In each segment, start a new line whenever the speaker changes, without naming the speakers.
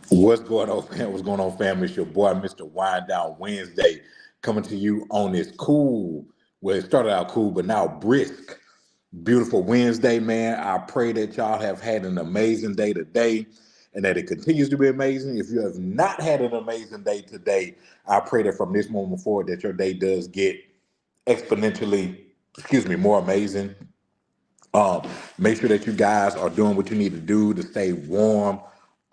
What's going on, fam? What's going on, fam? It's your boy, Mr. Wind Down Wednesday, coming to you on this cool, well, it started out cool, but now brisk, beautiful Wednesday, man. I pray that y'all have had an amazing day today and that it continues to be amazing. If you have not had an amazing day today, I pray that from this moment forward that your day does get exponentially, more amazing. Um, Make sure that you guys are doing what you need to do to stay warm.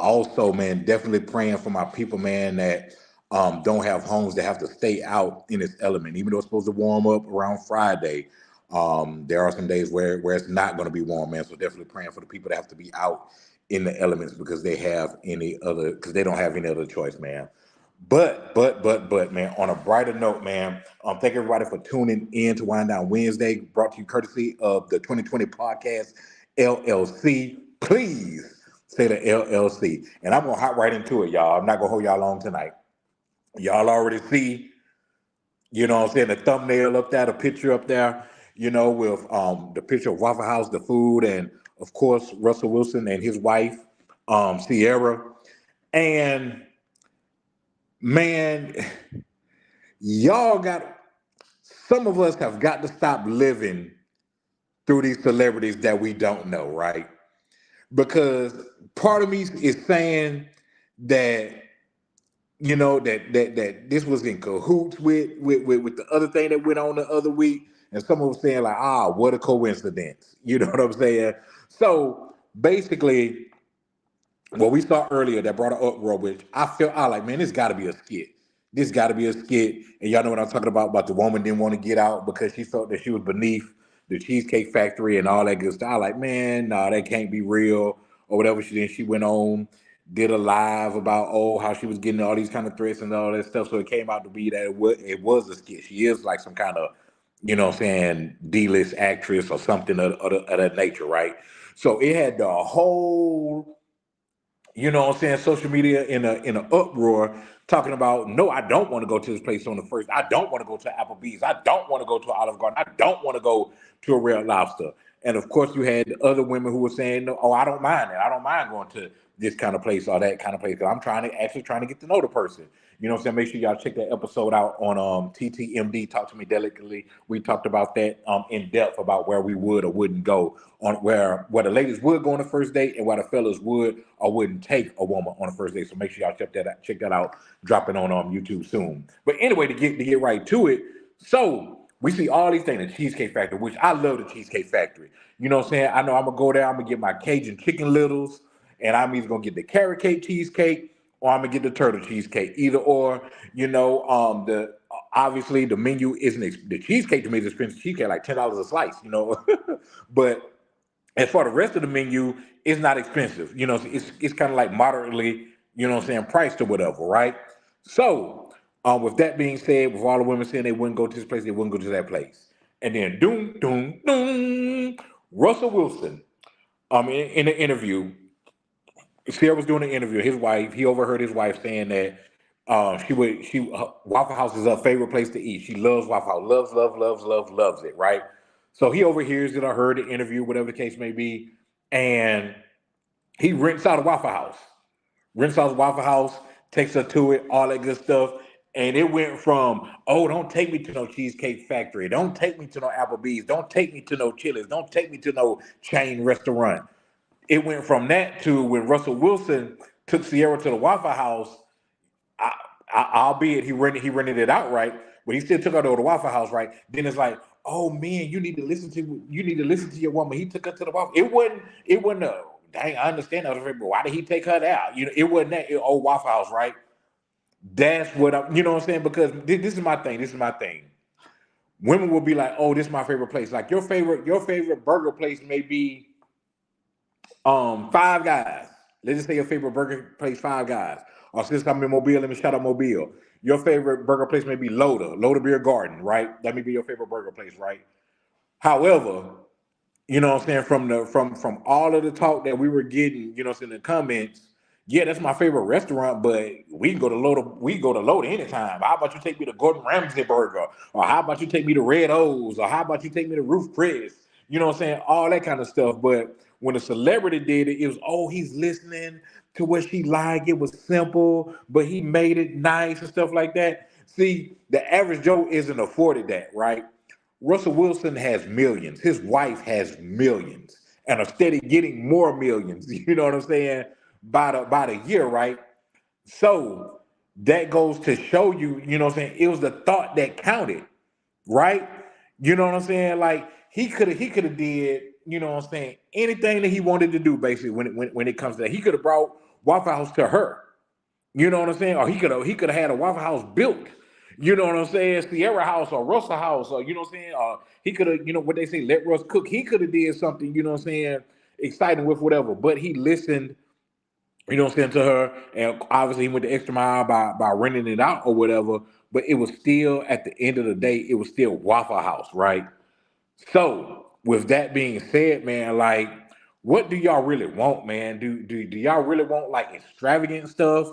Also, man, definitely praying for my people, man, that don't have homes that have to stay out in its element. Even though it's supposed to warm up around Friday, there are some days where it's not going to be warm, man. So definitely praying for the people that have to be out in the elements because they don't have any other choice, man. But, man, on a brighter note, man, thank everybody for tuning in to Wind Down Wednesday, brought to you courtesy of the 2020 podcast LLC. Please say the LLC. And I'm going to hop right into it, y'all. I'm not going to hold y'all long tonight. Y'all already see, what I'm saying, the thumbnail up there, the picture up there, with the picture of Waffle House, the food, and of course, Russell Wilson and his wife, Sierra. And man, y'all got some of us have got to stop living through these celebrities that we don't know, right? Because part of me is saying that that this was in cahoots with the other thing that went on the other week, and some of them saying like, what a coincidence. You know what I'm saying? So basically, what we saw earlier that brought an uproar, which I like, man, this got to be a skit. This got to be a skit. And y'all know what I'm talking about the woman didn't want to get out because she felt that she was beneath the Cheesecake Factory and all that good stuff. I like, man, no, that can't be real or whatever. She went on, did a live about, how she was getting all these kind of threats and all that stuff. So it came out to be that it was a skit. She is like some kind of, what I'm saying, D-list actress or something of that nature, right? So it had the whole what I'm saying, social media in an uproar, talking about, no, I don't want to go to this place on the first. I don't want to go to Applebee's. I don't want to go to Olive Garden. I don't want to go to a Red Lobster. And of course, you had other women who were saying, no, I don't mind it. I don't mind going to this kind of place or that kind of place. Because I'm trying to get to know the person. You know what I'm saying? Make sure y'all check that episode out on TTMD, Talk to Me Delicately. We talked about that in depth about where we would or wouldn't go, on where the ladies would go on the first date and where the fellas would or wouldn't take a woman on the first date. So make sure y'all check that out. Drop it on YouTube soon. But anyway, to get right to it, so we see all these things, the Cheesecake Factory, which I love the Cheesecake Factory. You know what I'm saying? I know I'm gonna go there, I'm gonna get my Cajun chicken littles, and I'm either gonna get the carrot cake cheesecake or I'm gonna get the turtle cheesecake. Either or, the obviously the menu isn't the cheesecake to me is expensive. Cheesecake like $10 a slice, but as for the rest of the menu, it's not expensive. It's kind of like moderately, priced or whatever, right? So, with that being said, with all the women saying they wouldn't go to this place, they wouldn't go to that place. And then doom, doom, doom, Russell Wilson, in an interview, Sierra was doing an interview. His wife, he overheard his wife saying that Waffle House is her favorite place to eat. She loves Waffle House, loves it, right? So he overhears it or heard the interview, whatever the case may be, and he rents out a Waffle House. Rents out a Waffle House, takes her to it, all that good stuff. And it went from, don't take me to no Cheesecake Factory. Don't take me to no Applebee's. Don't take me to no Chili's. Don't take me to no chain restaurant. It went from that to when Russell Wilson took Sierra to the Waffle House. I, Albeit he rented it outright, but he still took her to the Waffle House, right? Then it's like, oh man, you need to listen to your woman. He took her to the Waffle. It wasn't a dang. I understand that, but why did he take her there? It wasn't that old Waffle House, right? That's what I'm. You know what I'm saying? Because this is my thing. This is my thing. Women will be like, oh, this is my favorite place. Like your favorite burger place may be Five Guys. Let's just say your favorite burger place, Five Guys. Or since I'm in Mobile, let me shout out Mobile. Your favorite burger place may be Loda Beer Garden, right? That may be your favorite burger place, right? However, you know what I'm saying, from all of the talk that we were getting, in the comments, yeah, that's my favorite restaurant, but we can go to Loda anytime. How about you take me to Gordon Ramsay Burger? Or how about you take me to Red O's? Or how about you take me to Roof Chris? You know what I'm saying? All that kind of stuff. But when a celebrity did it, it was, he's listening to where she like it was simple, but he made it nice and stuff like that. See, the average Joe isn't afforded that, right? Russell Wilson has millions. His wife has millions and are steady getting more millions. You know what I'm saying? By the year, right? So that goes to show you, you know what I'm saying? It was the thought that counted, right? You know what I'm saying? Like he could have did, you know what I'm saying, anything that he wanted to do basically when it comes to that. He could have brought Waffle House to her. You know what I'm saying? Or he could have had a Waffle House built. You know what I'm saying? Sierra House or Russell House, or you know what I'm saying? Or he could have, you know what they say, let Russ cook. He could have did something, you know what I'm saying, exciting with whatever. But he listened, you know what I'm saying, to her, and obviously he went the extra mile by renting it out or whatever. But it was still at the end of the day, it was still Waffle House, right? So, with that being said, man, like, what do y'all really want, man? Do y'all really want like extravagant stuff?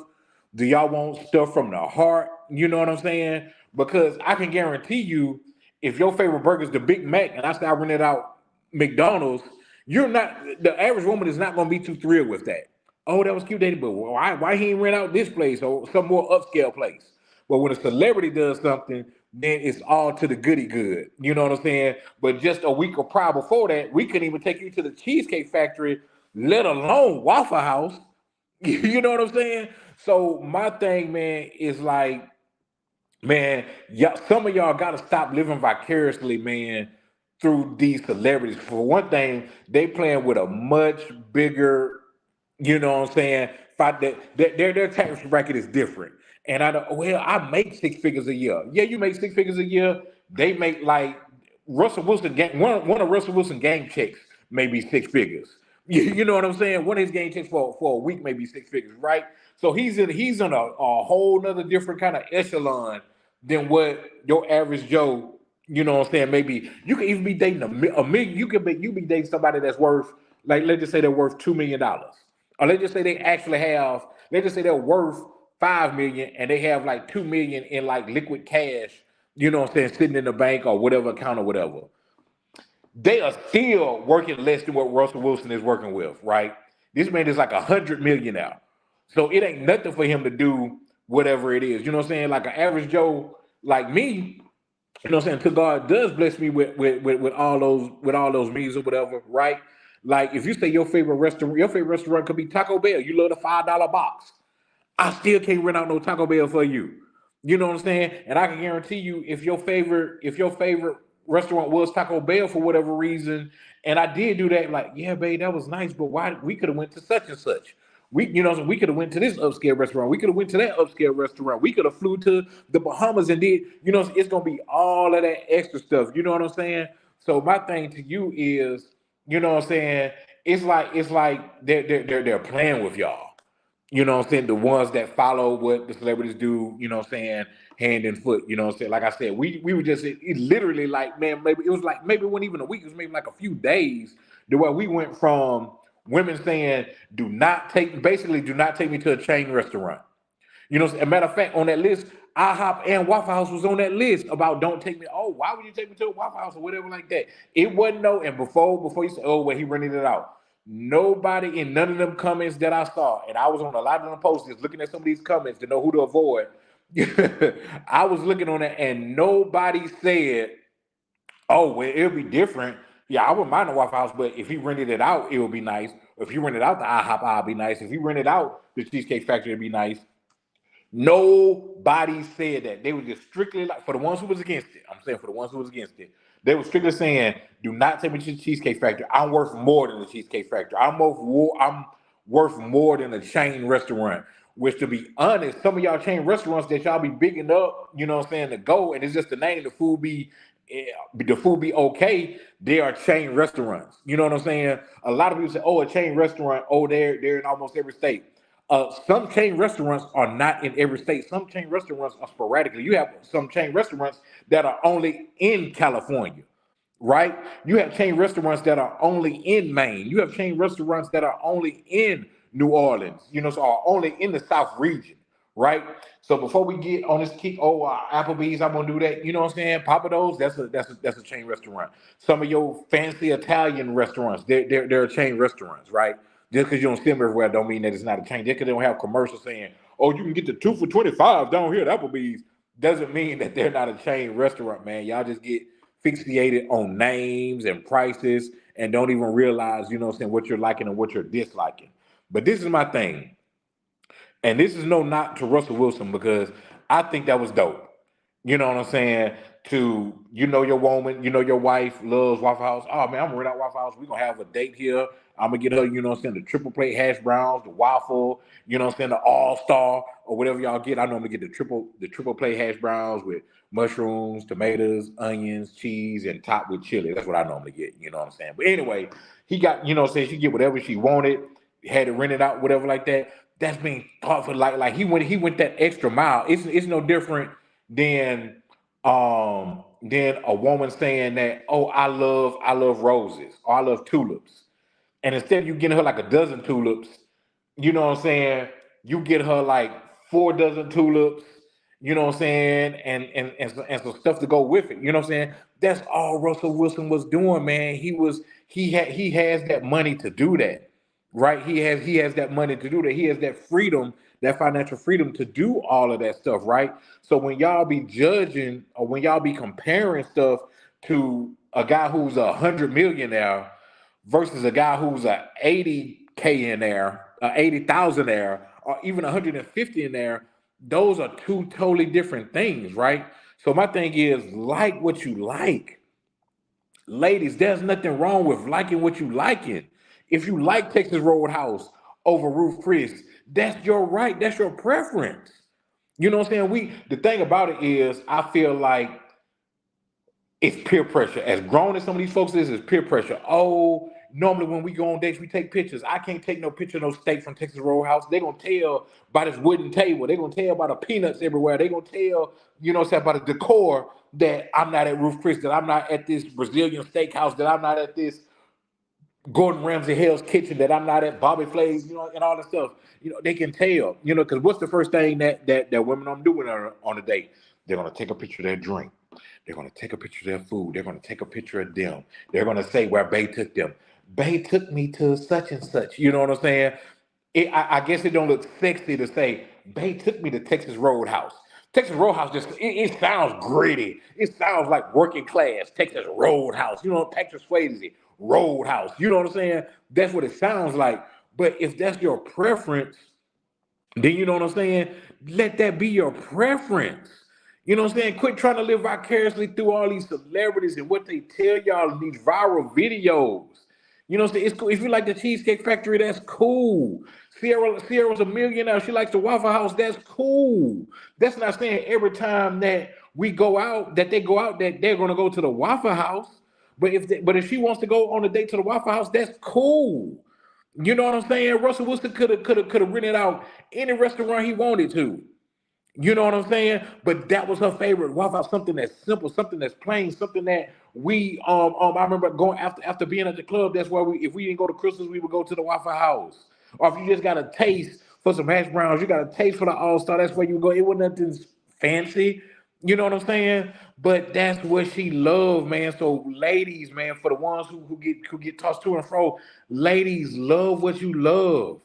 Do y'all want stuff from the heart? You know what I'm saying? Because I can guarantee you, if your favorite burger is the Big Mac, and I say I rented out McDonald's, you're not the average woman is not gonna be too thrilled with that. Oh, that was cute, Daddy, but why he ain't rent out this place or some more upscale place? But when a celebrity does something, then it's all to the goody good. You know what I'm saying? But just a week or prior before that, we couldn't even take you to the Cheesecake Factory, let alone Waffle House. You know what I'm saying? So my thing, man, is like, man, y'all, some of y'all gotta stop living vicariously, man, through these celebrities. For one thing, they playing with a much bigger, you know what I'm saying, their tax bracket is different. And I don't, well, I make six figures a year. Yeah, you make six figures a year. They make like Russell Wilson game one of Russell Wilson game checks maybe six figures. You know what I'm saying? One of his game checks for a week maybe six figures, right? So he's in a whole nother different kind of echelon than what your average Joe, you know what I'm saying? Maybe you could even be dating a million. You be dating somebody that's worth, like, let's just say they're worth $2 million, or let's just say they actually have. Let's just say they're worth 5 million and they have like 2 million in like liquid cash. You know what I'm saying? Sitting in the bank or whatever account or whatever. They are still working less than what Russell Wilson is working with, right? This man is like 100 million now. So it ain't nothing for him to do whatever it is. You know what I'm saying? Like an average Joe like me, you know what I'm saying? Until God does bless me with all those meals or whatever, right? Like if you say your favorite restaurant could be Taco Bell. You love the $5 box. I still can't rent out no Taco Bell for you. You know what I'm saying? And I can guarantee you, if your favorite restaurant was Taco Bell for whatever reason, and I did do that, like, yeah, babe, that was nice, but why we could have went to such and such. We could have went to this upscale restaurant. We could have went to that upscale restaurant. We could have flew to the Bahamas and did, it's gonna be all of that extra stuff. You know what I'm saying? So my thing to you is, you know what I'm saying? It's like they're playing with y'all. You know what I'm saying? The ones that follow what the celebrities do, you know what I'm saying, hand and foot, you know what I'm saying? Like I said, we were just it literally like, man, maybe it was like maybe it wasn't even a week, it was maybe like a few days to where we went from women saying, do not take me to a chain restaurant. You know, as a matter of fact, on that list, IHOP and Waffle House was on that list about don't take me. Oh, why would you take me to a Waffle House or whatever like that? It wasn't no. And before you say, oh, well, he rented it out. Nobody in none of them comments that I saw, and I was on a lot of them posts just looking at some of these comments to know who to avoid. I was looking on it, and nobody said, "Oh, well, it'll be different." Yeah, I wouldn't mind the Waffle House, but if he rented it out, it would be nice. If he rented out the IHOP, I'd be nice. If he rented out the Cheesecake Factory, it'd be nice. Nobody said that. They were just strictly like for the ones who was against it. I'm saying for the ones who was against it, they were strictly saying, "Do not take me to the Cheesecake Factory. I'm worth more than the Cheesecake Factory. I'm worth more than a chain restaurant." Which, to be honest, some of y'all chain restaurants that y'all be bigging up, you know what I'm saying, to go, and it's just the name. The food be okay. They are chain restaurants. You know what I'm saying? A lot of people say, "Oh, a chain restaurant. Oh, they're in almost every state." Some chain restaurants are not in every state. Some chain restaurants are sporadically. You have some chain restaurants that are only in California, right? You have chain restaurants that are only in Maine. You have chain restaurants that are only in New Orleans, so are only in the South region, right? So before we get on this kick, oh, Applebee's, I'm gonna do that. You know what I'm saying? Papa Do's, that's a chain restaurant. Some of your fancy Italian restaurants, they're chain restaurants, right? Just because you don't see them everywhere don't mean that it's not a chain. Just because they don't have commercials saying, "Oh, you can get the 2 for $25 down here at Applebee's," doesn't mean that they're not a chain restaurant, man. Y'all just get fixated on names and prices and don't even realize, you know what I'm saying, what you're liking and what you're disliking. But this is my thing. And this is no knock to Russell Wilson because I think that was dope. You know what I'm saying? To your woman, your wife loves Waffle House. Oh man, I'm gonna rent out Waffle House. We're gonna have a date here. I'm gonna get her, you know what I'm saying, the triple plate hash browns, the waffle, you know what I'm saying, the all-star or whatever y'all get. I normally get the triple plate hash browns with mushrooms, tomatoes, onions, cheese, and topped with chili. That's what I normally get, you know what I'm saying. But anyway, he got, you know what I'm saying, she get whatever she wanted, had it rented out, whatever like that. That's being thoughtful. Like he went that extra mile. It's no different than a woman saying that, oh, I love roses or I love tulips. And instead of you getting her like a dozen tulips, you know what I'm saying, you get her like 4 dozen tulips, you know what I'm saying, and some stuff to go with it. You know what I'm saying? That's all Russell Wilson was doing, man. He has that money to do that. Right? He has that money to do that. He has that freedom, that financial freedom to do all of that stuff, right? So when y'all be judging or when y'all be comparing stuff to a guy who's 100 millionaire versus a guy who's a 80K in there, 80,000 there, or even 150 in there, those are two totally different things, right? So my thing is like what you like. Ladies, there's nothing wrong with liking what you liking. If you like Texas Roadhouse over Ruth Chris, that's your right. That's your preference. You know what I'm saying? The thing about it is, I feel like it's peer pressure. As grown as some of these folks is, it's peer pressure. Oh, normally when we go on dates, we take pictures. I can't take no picture of no steak from Texas Roadhouse. They're gonna tell by this wooden table. They're gonna tell by the peanuts everywhere. They're gonna tell, you know what I'm saying, by the decor that I'm not at Ruth Chris, that I'm not at this Brazilian steakhouse, that I'm not at this Gordon Ramsay Hell's Kitchen, that I'm not at Bobby Flay's, and all that stuff. They can tell, because what's the first thing that women are doing on a date? They're gonna take a picture of their drink. They're gonna take a picture of their food. They're gonna take a picture of them. They're gonna say where Bay took them. Bay took me to such and such. You know what I'm saying? I guess it don't look sexy to say Bay took me to Texas Roadhouse. Texas Roadhouse it sounds gritty. It sounds like working class. Texas Roadhouse. Patrick Swayze Roadhouse. You know what I'm saying? That's what it sounds like. But if that's your preference, then you know what I'm saying? Let that be your preference. You know what I'm saying? Quit trying to live vicariously through all these celebrities and what they tell y'all in these viral videos. You know what I'm saying? It's cool. If you like the Cheesecake Factory, that's cool. Sierra's a millionaire. She likes the Waffle House. That's cool. That's not saying every time that we go out, that they go out, that they're gonna go to the Waffle House. But if she wants to go on a date to the Waffle House, that's cool. You know what I'm saying? Russell Wilson could have rented out any restaurant he wanted to. You know what I'm saying? But that was her favorite Waffle House, something that's simple, something that's plain, something that I remember going after being at the club. That's why if we didn't go to Crystal's, we would go to the Waffle House. Or if you just got a taste for some hash browns, you got a taste for the All Star. That's where you go. It wasn't nothing fancy. You know what I'm saying? But that's what she loved, man. So, ladies, man, for the ones who get tossed to and fro, ladies, love what you love.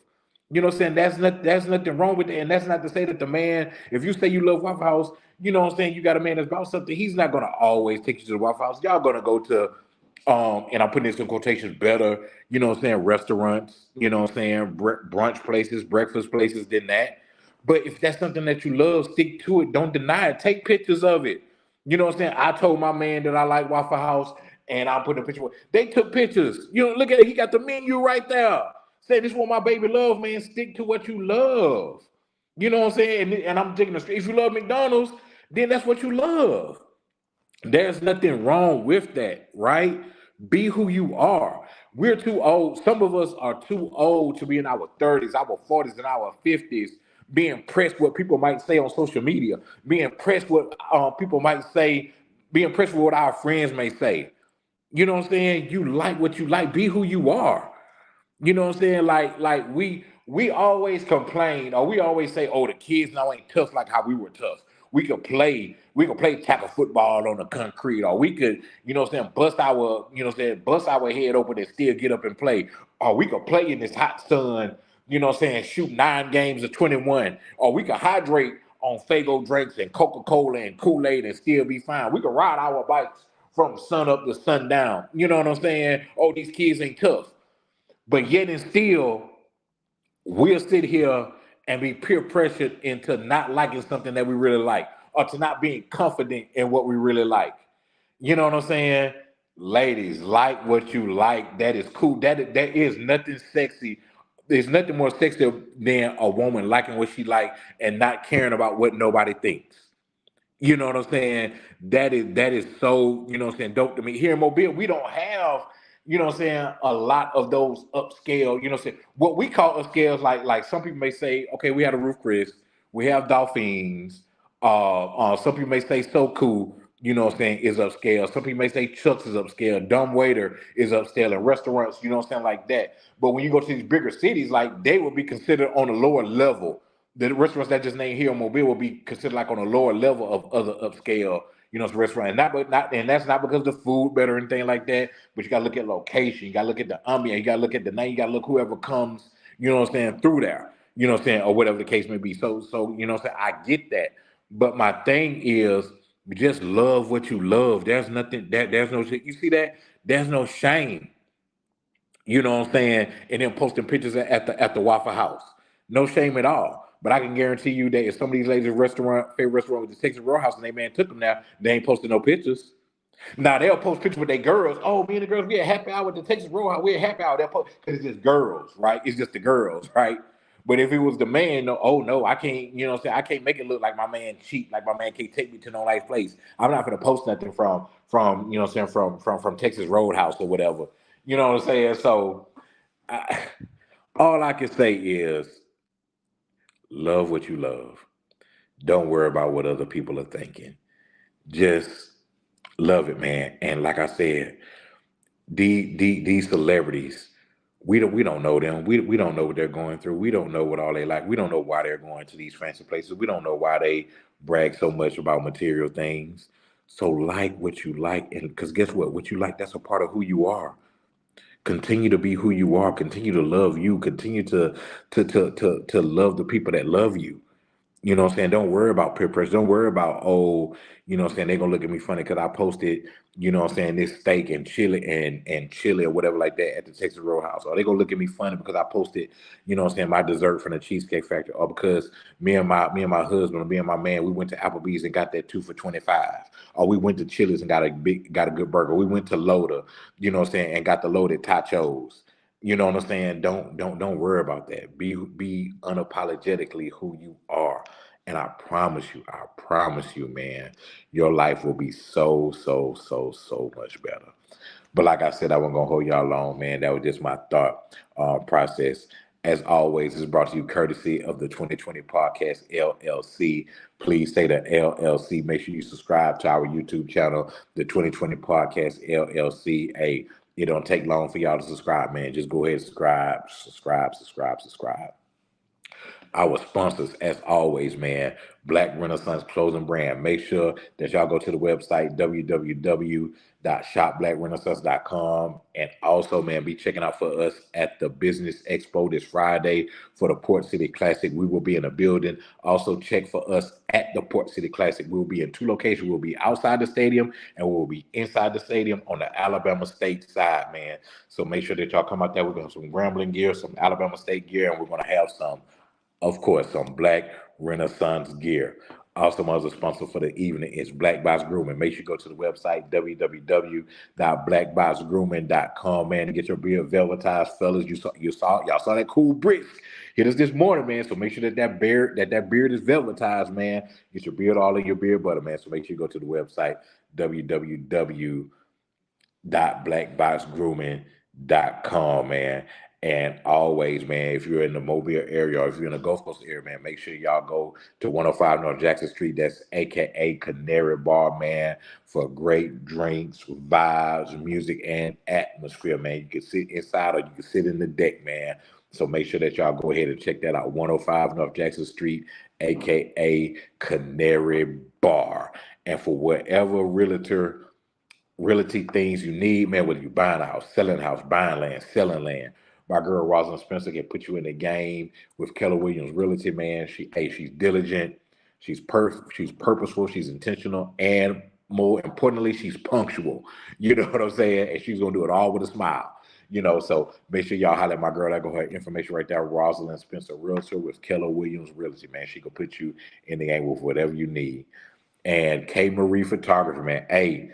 You know what I'm saying? That's nothing wrong with it. And that's not to say that the man, if you say you love Waffle House, you know what I'm saying, you got a man that's about something, he's not gonna always take you to the Waffle House. Y'all gonna go to and I'm putting this in quotations, better, you know what I'm saying, restaurants, you know what I'm saying, brunch places, breakfast places than that. But if that's something that you love, stick to it. Don't deny it. Take pictures of it. You know what I'm saying? I told my man that I like Waffle House, and I put a picture. They took pictures. Look at it. He got the menu right there. Say, this is what my baby love, man. Stick to what you love. You know what I'm saying? And I'm taking the street. If you love McDonald's, then that's what you love. There's nothing wrong with that, right? Be who you are. We're too old. Some of us are too old to be in our 30s, our 40s, and our 50s, being impressed what people might say on social media, being impressed what people might say, be impressed with what our friends may say. You know what I'm saying? You like what you like. Be who you are. You know what I'm saying? Like we always complain or we always say, oh, the kids now ain't tough like how we were tough. We could play tackle football on the concrete, or we could, bust our head open and still get up and play. Or we could play in this hot sun, shoot 9 games of 21. Or we could hydrate on Fago drinks and Coca-Cola and Kool-Aid and still be fine. We could ride our bikes from sun up to sundown. You know what I'm saying? Oh, these kids ain't tough. But yet and still, we'll sit here and be peer pressured into not liking something that we really like, or to not being confident in what we really like. You know what I'm saying? Ladies, like what you like. That is cool. That is nothing sexy. There's nothing more sexy than a woman liking what she like and not caring about what nobody thinks. You know what I'm saying? That is so, dope to me. Here in Mobile, we don't have, a lot of those upscale, what we call upscales, like some people may say, okay, we have a Roof Chris, we have Dolphins, some people may say So Cool, is upscale. Some people may say Chuck's is upscale, Dumb Waiter is upscale, and restaurants, like that. But when you go to these bigger cities, like they would be considered on a lower level. The restaurants that just named here in Mobile will be considered like on a lower level of other upscale, restaurant. And that's not because the food better or anything like that. But you gotta look at location, you gotta look at the ambiance, you gotta look at the name, you gotta look whoever comes, through there, or whatever the case may be. So I get that. But my thing is just love what you love. There's nothing that there's no shit. You see that? There's no shame. You know what I'm saying? And then posting pictures at the Waffle House. No shame at all. But I can guarantee you that if some of these ladies' favorite restaurant was the Texas Roadhouse and they man took them now, they ain't posting no pictures. Now they'll post pictures with their girls. Oh, me and the girls, we had happy hour at the Texas Roadhouse. We had happy hour. They'll post because it's just girls, right? It's just the girls, right? But if it was the man, no, oh no, I can't, I can't make it look like my man cheat, like my man can't take me to no nice place. I'm not gonna post nothing from from Texas Roadhouse or whatever. You know what I'm saying? So I, all I can say is love what you love. Don't worry about what other people are thinking. Just love it, man. And like I said, these celebrities, we don't know them. We don't know what they're going through. We don't know what all they like. We don't know why they're going to these fancy places. We don't know why they brag so much about material things. So like what you like, and because guess what? What you like, that's a part of who you are. Continue to be who you are. Continue to love you. Continue to love the people that love you. You know what I'm saying? Don't worry about peer pressure. Don't worry about, oh, they're gonna look at me funny because I posted, this steak and chili or whatever like that at the Texas Roadhouse. Or they gonna look at me funny because I posted, my dessert from the Cheesecake Factory. Or because me and my husband or me and my man, we went to Applebee's and got that 2 for $25. Or we went to Chili's and got a good burger. We went to Loda, and got the loaded tachos. You know what I'm saying? Don't worry about that. Be unapologetically who you are. And I promise you, man, your life will be so, so, so, so much better. But like I said, I wasn't gonna hold y'all long, man. That was just my thought process. As always, it's brought to you courtesy of the 2020 Podcast LLC. Please say the LLC. Make sure you subscribe to our YouTube channel, the 2020 Podcast LLC. Hey, it don't take long for y'all to subscribe, man. Just go ahead and subscribe. Our sponsors, as always, man, Black Renaissance Clothing Brand. Make sure that y'all go to the website, www.shopblackrenaissance.com. And also, man, be checking out for us at the Business Expo this Friday for the Port City Classic. We will be in a building. Also, check for us at the Port City Classic. We'll be in 2 locations. We'll be outside the stadium and we'll be inside the stadium on the Alabama State side, man. So make sure that y'all come out there. We're going to have some Grambling gear, some Alabama State gear, and we're going to have some, of course, some Black Renaissance gear. Also, as a sponsor for the evening is Black Box Grooming. Make sure you go to the website, www.blackboxgrooming.com, man, to get your beard velvetized, fellas. Y'all saw that cool brick hit us this morning, man. So make sure that beard is velvetized, man. Get your beard all in your beard butter, man. So make sure you go to the website, www.blackboxgrooming.com, man. And always, man, if you're in the Mobile area or if you're in the Gulf Coast area, man, make sure y'all go to 105 North Jackson Street. That's AKA Canary Bar, man, for great drinks, vibes, music, and atmosphere, man. You can sit inside or you can sit in the deck, man. So make sure that y'all go ahead and check that out. 105 North Jackson Street, aka Canary Bar. And for whatever realty things you need, man, whether you buying a house, buying land, selling land. My girl Rosalind Spencer can put you in the game with Keller Williams Realty, man. She's diligent, she's purposeful, she's intentional, and more importantly, she's punctual. You know what I'm saying? And she's gonna do it all with a smile. So make sure y'all holler at my girl. I go her information right there. Rosalind Spencer Realtor with Keller Williams Realty, man. She can put you in the game with whatever you need. And K Marie Photography, man. Hey,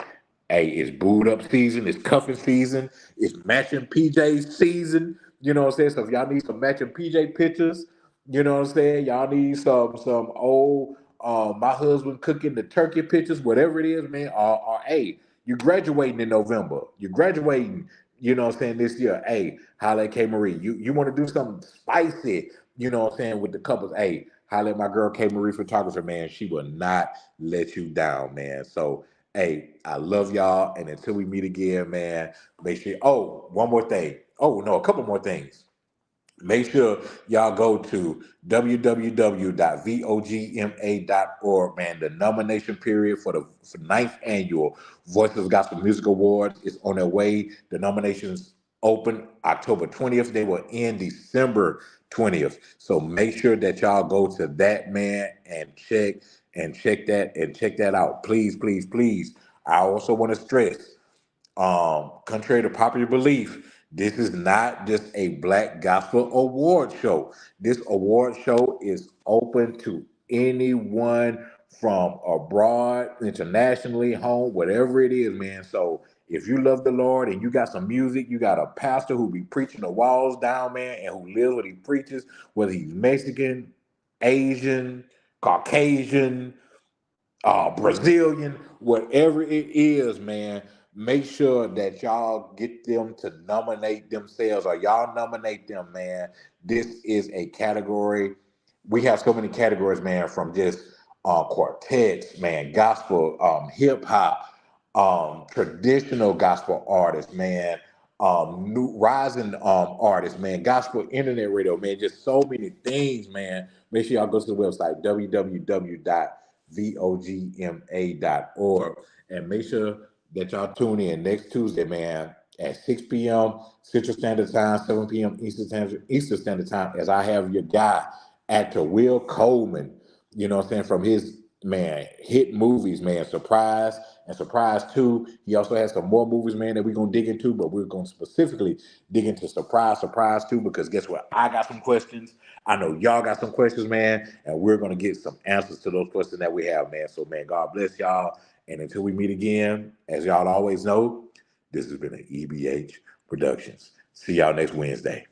it's booed up season, it's cuffing season, it's matching PJ season. You know what I'm saying? So if y'all need some matching PJ pictures, you know what I'm saying? Y'all need some old my husband cooking the turkey pictures, whatever it is, man. Or hey, you're graduating in November. You're graduating, you know what I'm saying, this year. Hey, holla at K Marie. You want to do something spicy, you know what I'm saying, with the couples. Hey, holla at my girl K Marie Photographer, man. She will not let you down, man. So hey, I love y'all. And until we meet again, man, make sure. Oh, one more thing. Oh, no, a couple more things. Make sure y'all go to www.vogma.org, man. The nomination period for ninth annual Voices of Gospel Music Awards is on their way. The nominations open October 20th. They will end December 20th. So make sure that y'all go to that, man, and check that out. Please, please, please. I also want to stress, contrary to popular belief, this is not just a Black Gospel Award show. This award show is open to anyone from abroad, internationally, home, whatever it is, man. So if you love the Lord and you got some music, you got a pastor who be preaching the walls down, man, and who lives what he preaches, whether he's Mexican, Asian, Caucasian, Brazilian, whatever it is, man, make sure that y'all get them to nominate themselves or y'all nominate them, man. This is a category. We have so many categories, man, from just quartets, man, gospel, hip hop, traditional gospel artists, man, new rising artists, man, gospel internet radio, man, just so many things, man. Make sure y'all go to the website, www.vogma.org, and make sure that y'all tune in next Tuesday, man, at 6 p.m. Central Standard Time, 7 p.m. Eastern Standard Time, as I have your guy, actor Will Coleman, you know what I'm saying, from his, man, hit movies, man, Surprise and Surprise 2. He also has some more movies, man, that we're going to dig into, but we're going to specifically dig into Surprise 2, because guess what? I got some questions. I know y'all got some questions, man, and we're going to get some answers to those questions that we have, man. So, man, God bless y'all. And until we meet again, as y'all always know, this has been an EBH Productions. See y'all next Wednesday.